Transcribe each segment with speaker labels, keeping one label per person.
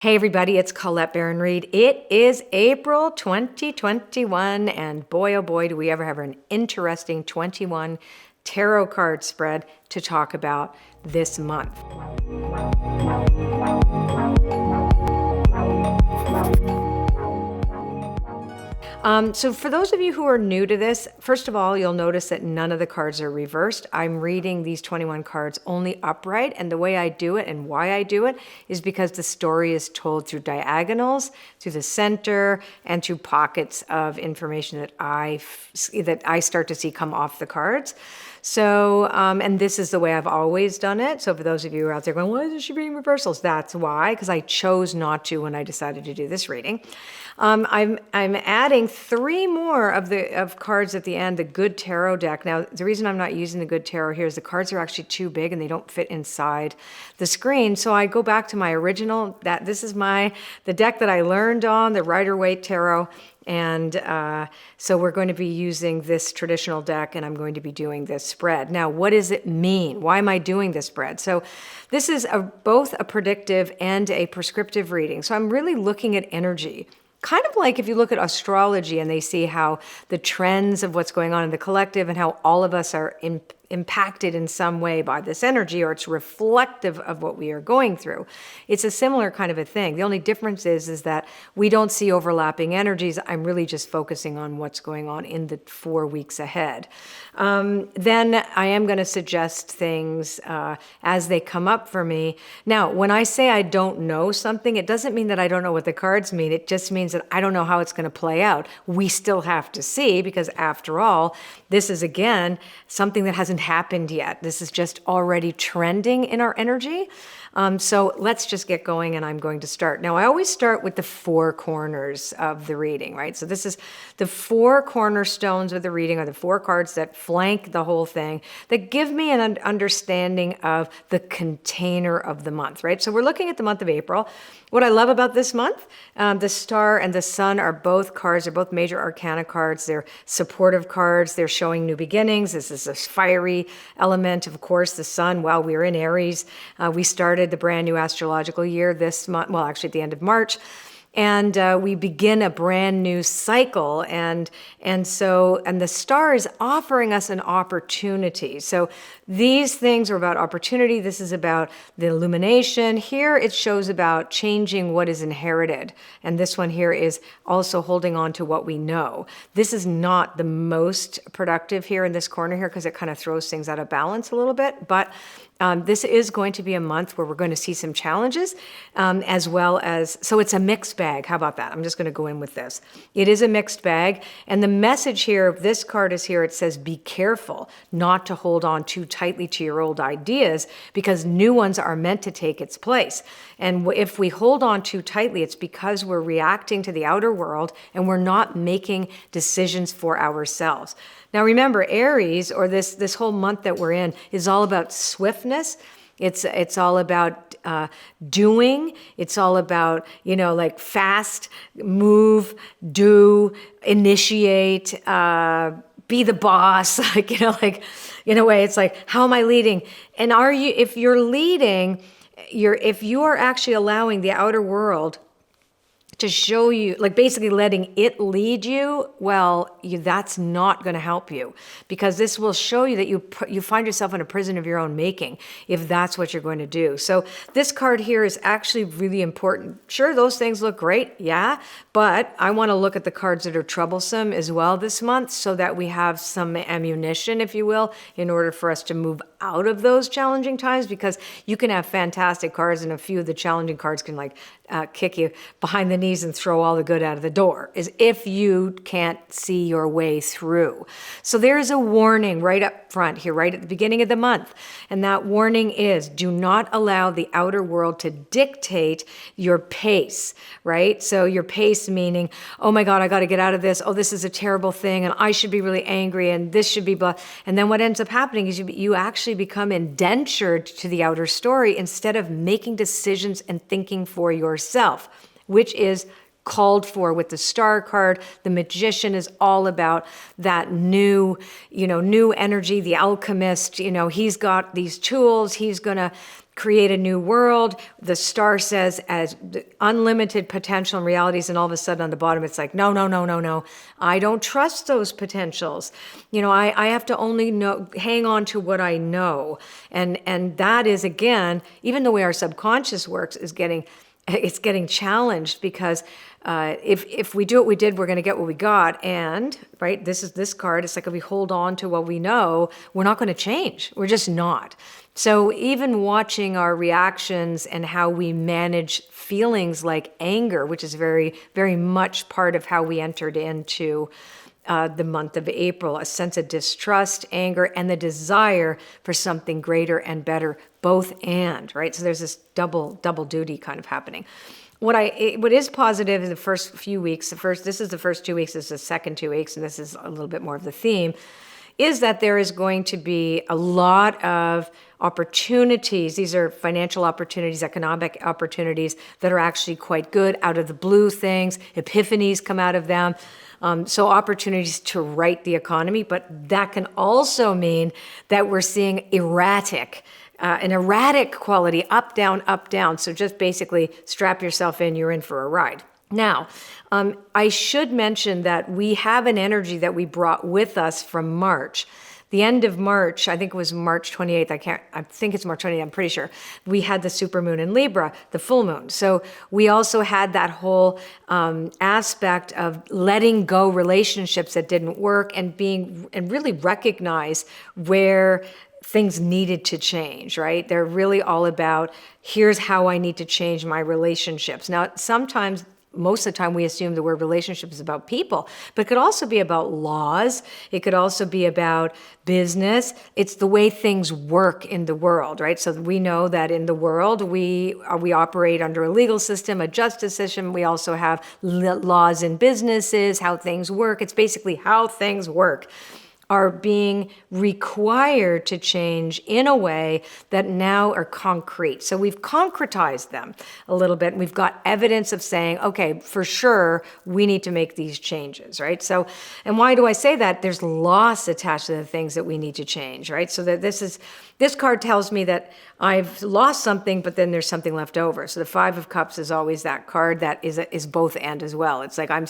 Speaker 1: Hey everybody, it's Colette Baron Reed. It is April 2021, and boy oh boy, do we ever have an interesting 21 tarot card spread to talk about this month. So for those of you who are new to this, first of all, you'll notice that none of the cards are reversed. I'm reading these 21 cards only upright, and the way I do it and why I do it is because the story is told through diagonals, through the center, and through pockets of information that I start to see come off the cards. So, and this is the way I've always done it. So for those of you who are out there going, why is she reading reversals? That's why, because I chose not to when I decided to do this reading. I'm adding three more of cards at the end, the Good Tarot deck. Now, the reason I'm not using the Good Tarot here is the cards are actually too big and they don't fit inside the screen. So I go back to my original, this is the deck that I learned on, the Rider-Waite Tarot. And so we're going to be using this traditional deck, and I'm going to be doing this spread. Now, what does it mean? Why am I doing this spread? So this is both a predictive and a prescriptive reading. So I'm really looking at energy. Kind of like if you look at astrology and they see how the trends of what's going on in the collective and how all of us are impacted in some way by this energy, or it's reflective of what we are going through. It's a similar kind of a thing. The only difference is that we don't see overlapping energies. I'm really just focusing on what's going on in the 4 weeks ahead. Then I am going to suggest things as they come up for me. Now, when I say I don't know something, it doesn't mean that I don't know what the cards mean. It just means that I don't know how it's going to play out. We still have to see, because after all, this is, again, something that hasn't happened yet. This is just already trending in our energy. So let's just get going, and I'm going to start. Now, I always start with the four corners of the reading, right? So this is the four cornerstones of the reading, or the four cards that flank the whole thing, that give me an understanding of the container of the month, right? So we're looking at the month of April. What I love about this month, the Star and the Sun are both cards. They're both major arcana cards. They're supportive cards. They're showing new beginnings. This is a fiery element. Of course, the Sun, well, we're in Aries. We started the brand new astrological year this month, well, actually at the end of March. And we begin a brand new cycle, and the Star is offering us an opportunity. So these things are about opportunity. This is about the illumination. Here it shows about changing what is inherited, and this one here is also holding on to what we know. This is not the most productive here in this corner here, because it kind of throws things out of balance a little bit, but this is going to be a month where we're going to see some challenges, as well as, so it's a mixed bag. How about that? I'm just going to go in with this. It is a mixed bag. And the message here, this card is here, it says, be careful not to hold on too tightly to your old ideas, because new ones are meant to take its place. And if we hold on too tightly, it's because we're reacting to the outer world and we're not making decisions for ourselves. Now remember, Aries, or this whole month that we're in, is all about swiftness. It's all about doing. It's all about, like fast, move, do, initiate, be the boss. Like, in a way, it's like, how am I leading? And if you're leading, if you are actually allowing the outer world to show you, like basically letting it lead you, well, that's not going to help you, because this will show you that you find yourself in a prison of your own making if that's what you're going to do. So this card here is actually really important. Sure, those things look great, yeah, but I want to look at the cards that are troublesome as well this month, so that we have some ammunition, if you will, in order for us to move out of those challenging times, because you can have fantastic cards and a few of the challenging cards can kick you behind the knees and throw all the good out of the door, is if you can't see your way through. So there's a warning right up front here, right at the beginning of the month. And that warning is, do not allow the outer world to dictate your pace, right? So your pace meaning, oh my God, I got to get out of this. Oh, this is a terrible thing. And I should be really angry. And this should be blah. And then what ends up happening is you actually become indentured to the outer story, instead of making decisions and thinking for yourself, which is called for with the Star card. The Magician is all about that new energy, the alchemist. He's got these tools. He's going to create a new world. The star says as unlimited potential and realities, and all of a sudden on the bottom it's like, no, no, no, no, no. I don't trust those potentials. I have to only hang on to what I know. And that is, again, even the way our subconscious works is getting challenged, because if we do what we did, we're going to get what we got. And right, this card. It's like if we hold on to what we know, we're not going to change. We're just not. So even watching our reactions and how we manage feelings like anger, which is very, very much part of how we entered into the month of April, a sense of distrust, anger, and the desire for something greater and better, both and, right? So there's this double duty kind of happening. What is positive in the first few weeks, this is the first 2 weeks, this is the second 2 weeks, and this is a little bit more of the theme, is that there is going to be a lot of opportunities. These are financial opportunities, economic opportunities that are actually quite good, out of the blue things, epiphanies come out of them. So opportunities to right the economy, but that can also mean that we're seeing an erratic quality, up, down, up, down. So just basically strap yourself in, you're in for a ride. Now, I should mention that we have an energy that we brought with us from March. The end of March, I think it was March 28th. I think it's March 28th, I'm pretty sure. We had the supermoon in Libra, the full moon. So we also had that whole aspect of letting go relationships that didn't work and really recognize where things needed to change, right? They're really all about, here's how I need to change my relationships. Now, most of the time we assume the word relationship is about people, but it could also be about laws. It could also be about business. It's the way things work in the world, right? So we know that in the world, we operate under a legal system, a justice system. We also have laws in businesses, how things work. It's basically how things work are being required to change in a way that now are concrete. So we've concretized them a little bit, and we've got evidence of saying, okay, for sure, we need to make these changes, right? So, and why do I say that? There's loss attached to the things that we need to change, right? So that this card tells me that I've lost something, but then there's something left over. So the Five of Cups is always that card that is both and as well. It's like I'm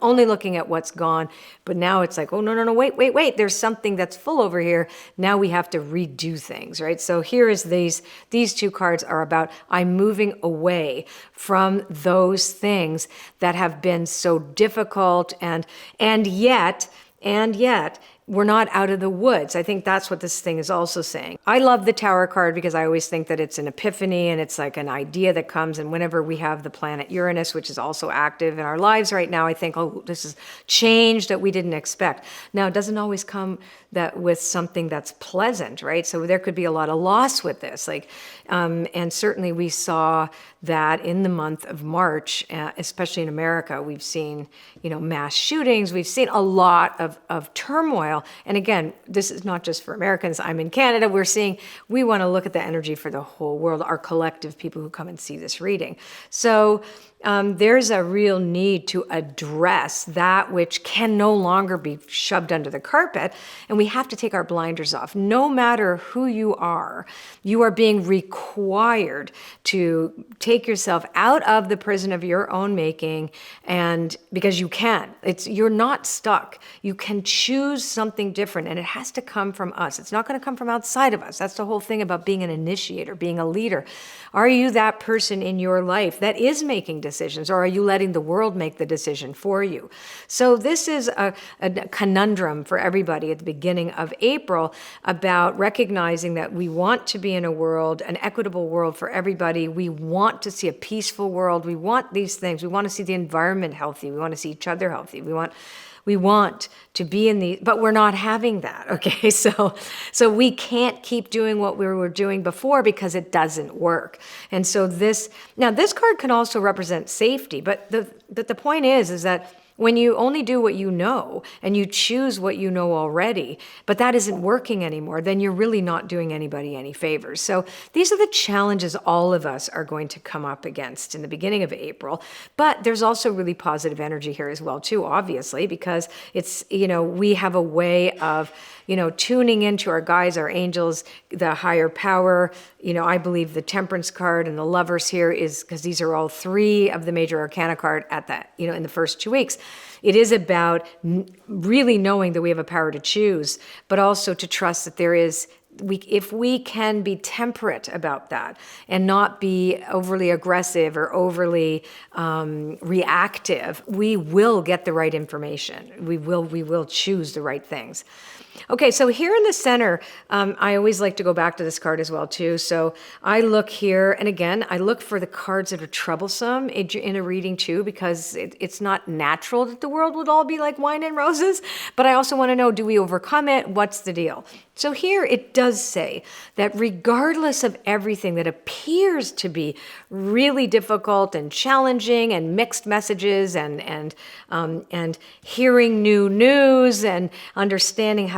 Speaker 1: only looking at what's gone, but now it's like, oh, no, wait. There's something that's full over here. Now we have to redo things, right? So here is these two cards are about, I'm moving away from those things that have been so difficult and yet, we're not out of the woods. I think that's what this thing is also saying. I love the Tower card because I always think that it's an epiphany and it's like an idea that comes. And whenever we have the planet Uranus, which is also active in our lives right now, I think, oh, this is change that we didn't expect. Now, it doesn't always come with something that's pleasant, right? So there could be a lot of loss with this. And certainly we saw that in the month of March, especially in America, we've seen, mass shootings. We've seen a lot of turmoil. And again, this is not just for Americans. I'm in Canada. We want to look at the energy for the whole world, our collective people who come and see this reading. So there's a real need to address that which can no longer be shoved under the carpet, and we have to take our blinders off. No matter who you are being required to take yourself out of the prison of your own making, and because you can. You're not stuck. You can choose something different, and it has to come from us. It's not going to come from outside of us. That's the whole thing about being an initiator, being a leader. Are you that person in your life that is making decisions, or are you letting the world make the decision for you? So this is a conundrum for everybody at the beginning of April about recognizing that we want to be in a world, an equitable world for everybody. We want to see a peaceful world. We want these things. We want to see the environment healthy. We want to see each other healthy. We want to be in but we're not having that, okay? So we can't keep doing what we were doing before because it doesn't work. And so this card can also represent safety, but the point is that When you only do what you know and you choose what you know already, but that isn't working anymore, then you're really not doing anybody any favors. So these are the challenges all of us are going to come up against in the beginning of April. But there's also really positive energy here as well, too, obviously, because it's, we have a way of, tuning into our guides, our angels, the higher power. I believe the Temperance card and the Lovers here is because these are all three of the major arcana card at that, in the first 2 weeks. It is about really knowing that we have a power to choose, but also to trust that if we can be temperate about that and not be overly aggressive or overly reactive, we will get the right information. We will choose the right things. Okay, so here in the center, I always like to go back to this card as well, too. So I look here, and again, I look for the cards that are troublesome in a reading, too, because it's not natural that the world would all be like wine and roses. But I also want to know, do we overcome it? What's the deal? So here it does say that regardless of everything that appears to be really difficult and challenging and mixed messages and hearing new news and understanding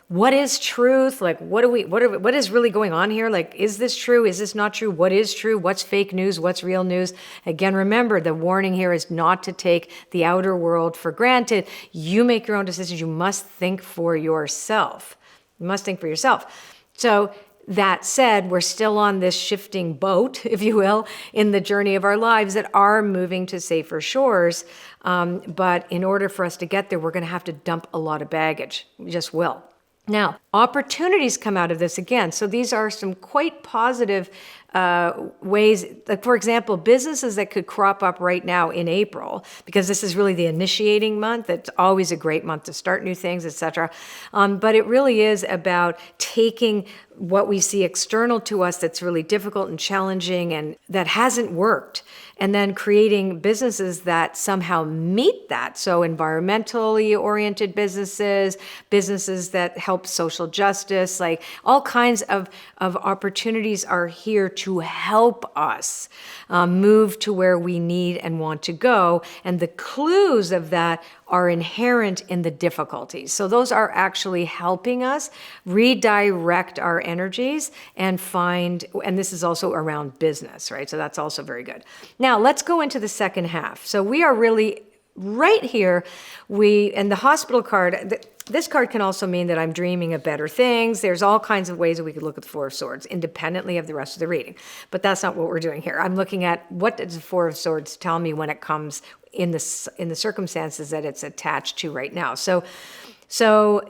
Speaker 1: what is truth? Like, what is really going on here? Like, is this true? Is this not true? What is true? What's fake news? What's real news? Again, remember, the warning here is not to take the outer world for granted. You make your own decisions. You must think for yourself. You must think for yourself. So that said, we're still on this shifting boat, if you will, in the journey of our lives that are moving to safer shores. But in order for us to get there, we're going to have to dump a lot of baggage. We just will. Now, opportunities come out of this again. So these are some quite positive ways, like for example, businesses that could crop up right now in April, because this is really the initiating month. It's always a great month to start new things, etc. But it really is about taking what we see external to us that's really difficult and challenging and that hasn't worked, and then creating businesses that somehow meet that. So environmentally oriented businesses that help social justice, like all kinds of opportunities are here to help us move to where we need and want to go. And the clues of that are inherent in the difficulties. So those are actually helping us redirect our energies and this is also around business, right? So that's also very good. Now let's go into the second half. So we are really right here. And the hospital card, this card can also mean that I'm dreaming of better things. There's all kinds of ways that we could look at the Four of Swords independently of the rest of the reading. But that's not what we're doing here. I'm looking at what does the Four of Swords tell me when it comes in the circumstances that it's attached to right now. So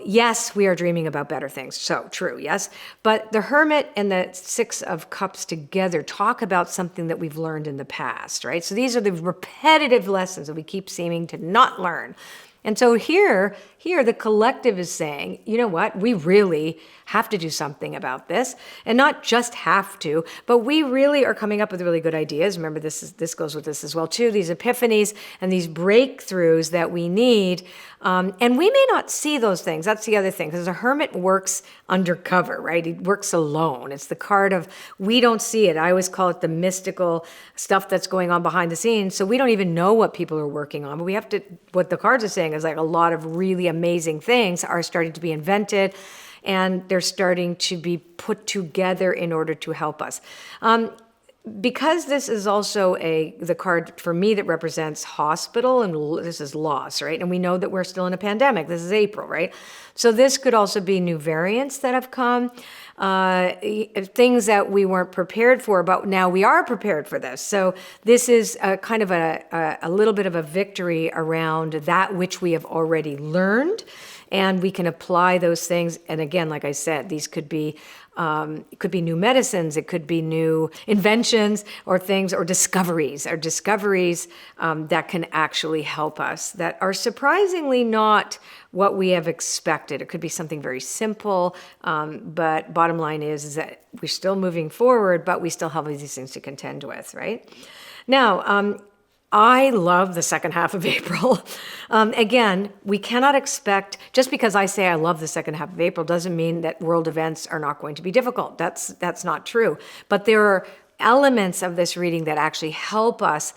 Speaker 1: yes, we are dreaming about better things. So true, yes. But the Hermit and the Six of Cups together talk about something that we've learned in the past, right? So these are the repetitive lessons that we keep seeming to not learn. And so here the collective is saying, you know what, we really have to do something about this, and not just have to, but we really are coming up with really good ideas. Remember, this goes with this as well too, these epiphanies and these breakthroughs that we need. And we may not see those things. That's the other thing, because a hermit works undercover, right? He works alone. It's the card of, we don't see it. I always call it the mystical stuff that's going on behind the scenes. So we don't even know what people are working on, but what the cards are saying is like a lot of really amazing things are starting to be invented, and they're starting to be put together in order to help us. Because this is also the card for me that represents hospital, and this is loss, right? And we know that we're still in a pandemic. This is April, right? So this could also be new variants that have come, things that we weren't prepared for, but now we are prepared for this. So this is kind of a little bit of a victory around that which we have already learned, and we can apply those things. And again, like I said, these could be new medicines, it could be new inventions or things or discoveries that can actually help us, that are surprisingly not what we have expected. It could be something very simple, but bottom line is that we're still moving forward, but we still have these things to contend with, right? Now, I love the second half of April. Again, we cannot expect, just because I say I love the second half of April doesn't mean that world events are not going to be difficult. That's not true. But there are elements of this reading that actually help us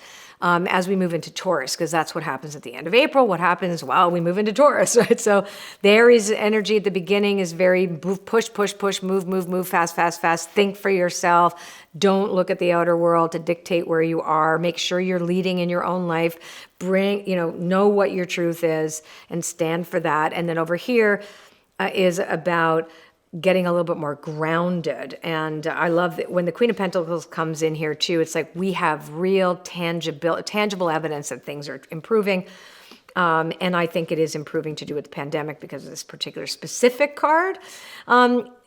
Speaker 1: as we move into Taurus, because that's what happens at the end of April. What happens? Well, we move into Taurus, right? So the Aries energy at the beginning is very push, push, push, move, move, move, fast, fast, fast. Think for yourself. Don't look at the outer world to dictate where you are. Make sure you're leading in your own life. Know what your truth is and stand for that. And then over here is about getting a little bit more grounded. And I love that when the Queen of Pentacles comes in here too, it's like we have real tangible evidence that things are improving. And I think it is improving to do with the pandemic because of this particular specific card.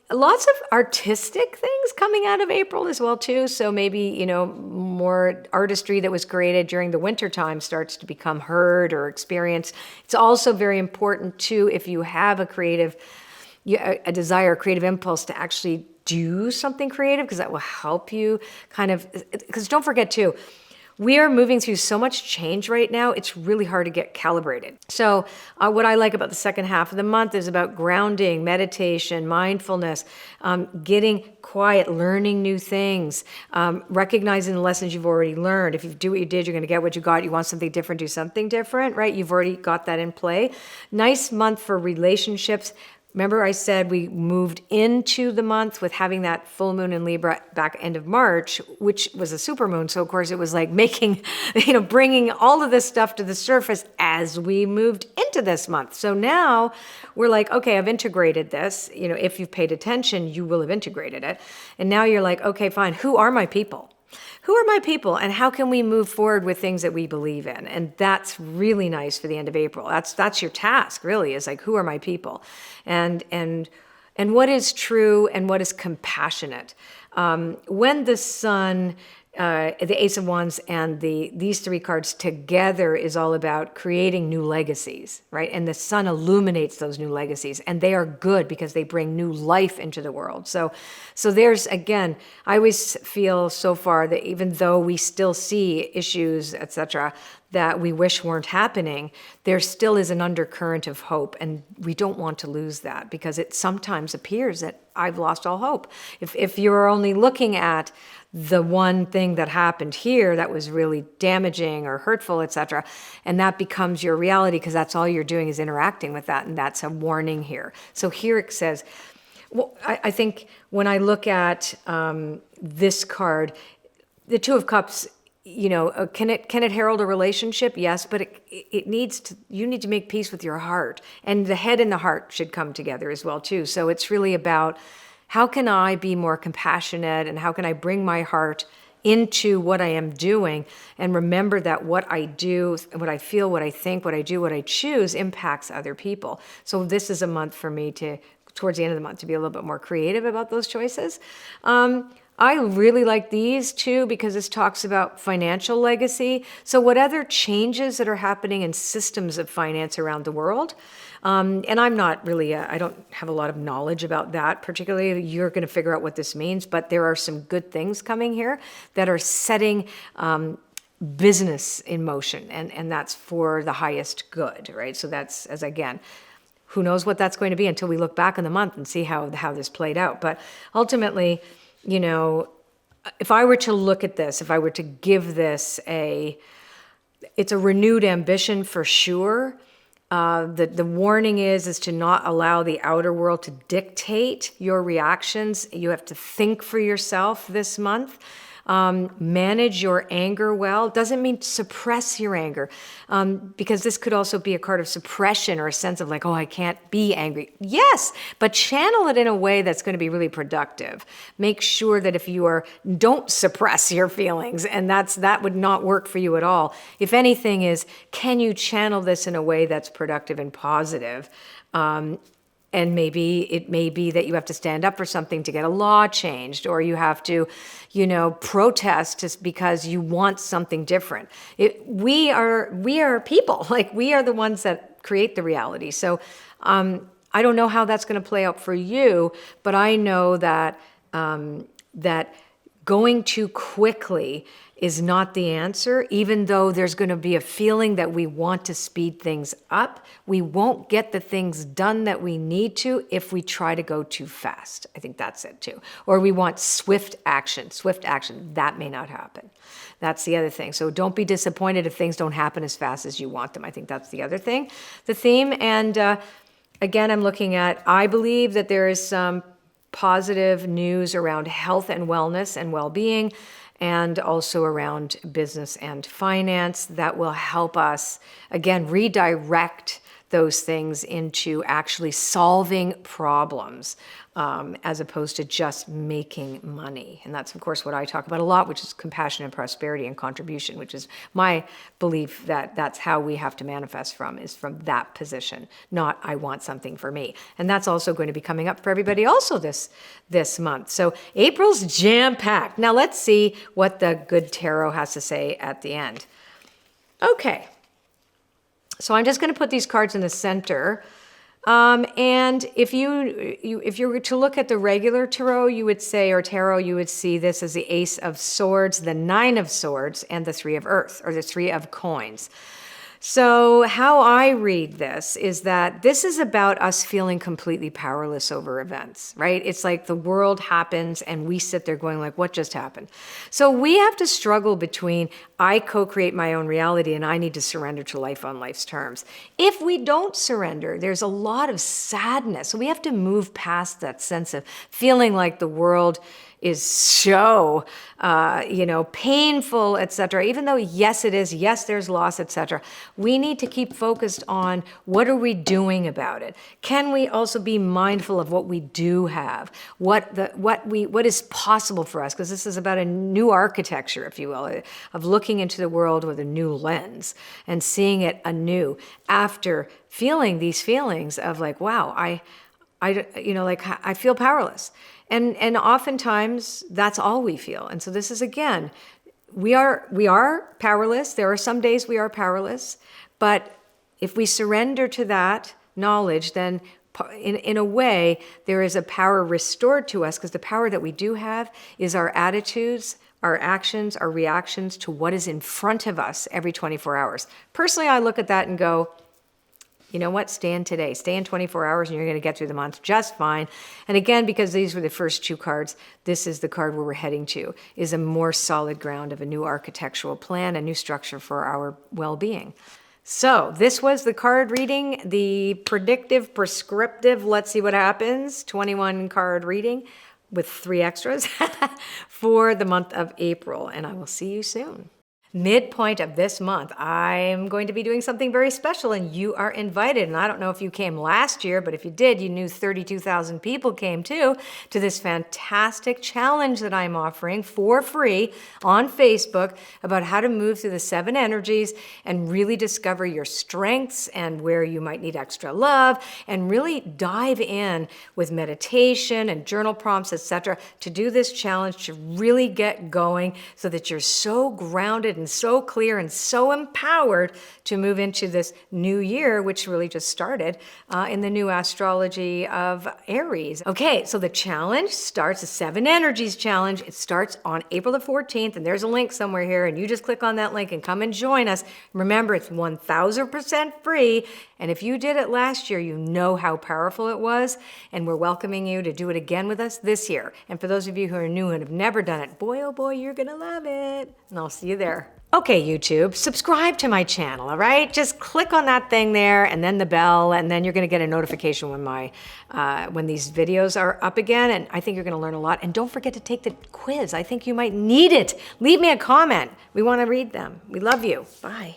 Speaker 1: Lots of artistic things coming out of April as well too. So maybe, more artistry that was created during the winter time starts to become heard or experienced. It's also very important too, if you have a desire, a creative impulse to actually do something creative, because that will help you because don't forget too, we are moving through so much change right now, it's really hard to get calibrated. So what I like about the second half of the month is about grounding, meditation, mindfulness, getting quiet, learning new things, recognizing the lessons you've already learned. If you do what you did, you're going to get what you got. You want something different, do something different, right? You've already got that in play. Nice month for relationships. Remember I said we moved into the month with having that full moon in Libra back end of March, which was a super moon. So of course it was like bringing all of this stuff to the surface as we moved into this month. So now we're like, okay, I've integrated this. If you've paid attention, you will have integrated it. And now you're like, okay, fine. Who are my people? Who are my people, and how can we move forward with things that we believe in? And that's really nice for the end of April. That's your task, really, is like, who are my people? And what is true and what is compassionate? When the sun, the Ace of Wands and these three cards together is all about creating new legacies, right? And the sun illuminates those new legacies, and they are good because they bring new life into the world. So there's, again, I always feel so far that even though we still see issues, etc., that we wish weren't happening, there still is an undercurrent of hope, and we don't want to lose that, because it sometimes appears that I've lost all hope. If you're only looking at the one thing that happened here that was really damaging or hurtful, etc., and that becomes your reality because that's all you're doing is interacting with that, and that's a warning here. So here it says, well, I think when I look at this card, the Two of Cups, can it herald a relationship? Yes, but you need to make peace with your heart, and the head and the heart should come together as well too. So it's really about, how can I be more compassionate, and how can I bring my heart into what I am doing, and remember that what I do, what I feel, what I think, what I do, what I choose impacts other people. So this is a month for me towards the end of the month, to be a little bit more creative about those choices. I really like these too, because this talks about financial legacy. So what other changes that are happening in systems of finance around the world? And I'm not really, I don't have a lot of knowledge about that particularly. You're going to figure out what this means, but there are some good things coming here that are setting business in motion, and that's for the highest good, right? So that's, as again, who knows what that's going to be until we look back in the month and see how this played out. But ultimately, if I were to look at this, if I were to give this it's a renewed ambition for sure. The warning is to not allow the outer world to dictate your reactions. You have to think for yourself this month. Manage your anger well. Doesn't mean suppress your anger, because this could also be a card of suppression or a sense of like, oh, I can't be angry. Yes, but channel it in a way that's going to be really productive. Make sure that if you don't suppress your feelings, and that would not work for you at all. If anything can you channel this in a way that's productive and positive? And maybe it may be that you have to stand up for something to get a law changed, or you have to, protest just because you want something different. We are people, like we are the ones that create the reality. So I don't know how that's going to play out for you, but I know that that going too quickly is not the answer. Even though there's going to be a feeling that we want to speed things up, we won't get the things done that we need to if we try to go too fast. I think that's it too. Or we want swift action. That may not happen. That's the other thing. So don't be disappointed if things don't happen as fast as you want them. I think that's the other thing, the theme. And again, I'm looking at, I believe that there is some positive news around health and wellness and well-being, and also around business and finance that will help us, again, redirect those things into actually solving problems, as opposed to just making money. And that's, of course, what I talk about a lot, which is compassion and prosperity and contribution, which is my belief that that's how we have to manifest from, is from that position, not I want something for me. And that's also going to be coming up for everybody also this month. So April's jam-packed. Now let's see what the good tarot has to say at the end. Okay. So I'm just going to put these cards in the center. And if you were to look at the regular tarot, you would say, or tarot, you would see this as the Ace of Swords, the Nine of Swords, and the Three of Earth, or the Three of Coins. So how I read this is that this is about us feeling completely powerless over events, right? It's like the world happens and we sit there going like, what just happened? So we have to struggle between I co-create my own reality and I need to surrender to life on life's terms. If we don't surrender, there's a lot of sadness. So we have to move past that sense of feeling like the world is so, painful, etc. Even though, yes, it is. Yes, there's loss, etc. We need to keep focused on what are we doing about it. Can we also be mindful of what we do have, what is possible for us? Because this is about a new architecture, if you will, of looking into the world with a new lens and seeing it anew after feeling these feelings of like, wow, I feel powerless. And oftentimes that's all we feel. And so this is, again, we are powerless. There are some days we are powerless, but if we surrender to that knowledge, then in a way, there is a power restored to us, because the power that we do have is our attitudes, our actions, our reactions to what is in front of us every 24 hours. Personally, I look at that and go, you know what? Stay in today. Stay in 24 hours and you're going to get through the month just fine. And again, because these were the first two cards, this is the card where we're heading to, is a more solid ground of a new architectural plan, a new structure for our well-being. So this was the card reading, the predictive, prescriptive, let's see what happens, 21 card reading with 3 extras for the month of April. And I will see you soon. Midpoint of this month, I'm going to be doing something very special and you are invited. And I don't know if you came last year, but if you did, you knew 32,000 people came too, to this fantastic challenge that I'm offering for free on Facebook about how to move through the 7 energies and really discover your strengths and where you might need extra love, and really dive in with meditation and journal prompts, etc., to do this challenge, to really get going so that you're so grounded and so clear and so empowered to move into this new year, which really just started in the new astrology of Aries. Okay, so the challenge starts, the 7 Energies Challenge. It starts on April the 14th, and there's a link somewhere here, and you just click on that link and come and join us. Remember, it's 1,000% free, and if you did it last year, you know how powerful it was, and we're welcoming you to do it again with us this year. And for those of you who are new and have never done it, boy, oh boy, you're gonna love it, and I'll see you there. Okay, YouTube, subscribe to my channel, all right? Just click on that thing there and then the bell, and then you're gonna get a notification when these videos are up again, and I think you're gonna learn a lot. And don't forget to take the quiz. I think you might need it. Leave me a comment. We wanna read them. We love you. Bye.